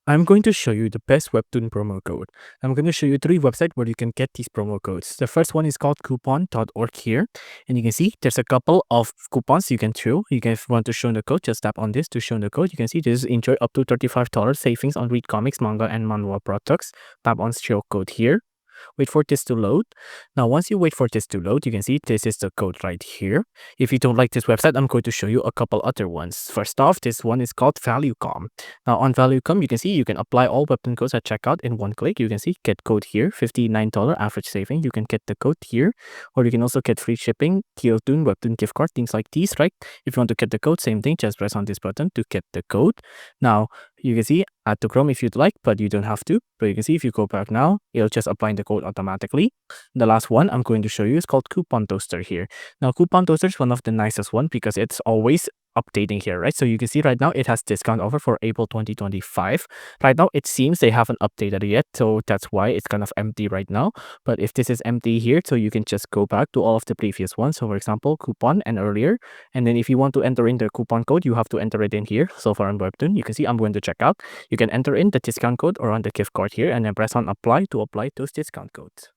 I'm going to show you the best Webtoon promo code. I'm going to show you 3 websites where you can get these promo codes. The first one is called coupon.org here. And you can see there's a couple of coupons you can show. You can, if you want to show the code, just tap on this to show the code. You can see this is enjoy up to $35 savings on read comics, manga, and manhwa products. Tap on show code here. Wait for this to load. Now, once you wait for this to load, you can see this is the code right here. If you don't like this website, I'm going to show you a couple other ones. First off, this one is called ValueCom. Now, on ValueCom, you can see you can apply all Webtoon codes at checkout in one click. You can see get code here, $59 average saving. You can get the code here, or you can also get free shipping, Webtoon, Webtoon gift card, things like these, right? If you want to get the code, same thing, just press on this button to get the code. Now, you can see add to Chrome if you'd like, but you don't have to. But you can see if you go back now, it'll just apply the code automatically. The last one I'm going to show you is called Coupon Toaster here. Now, Coupon Toaster is one of the nicest one because it's always updating here, right? So you can see right now it has discount offer for April 2025. Right now it seems they haven't updated it yet, so that's why it's kind of empty right now. But if this is empty here, so you can just go back to all of the previous ones. So for example, coupon and earlier. And then if you want to enter in the coupon code, you have to enter it in here. So for Webtoon, you can see I'm going to check out. You can enter in the discount code or on the gift card here and then press on apply to apply those discount codes.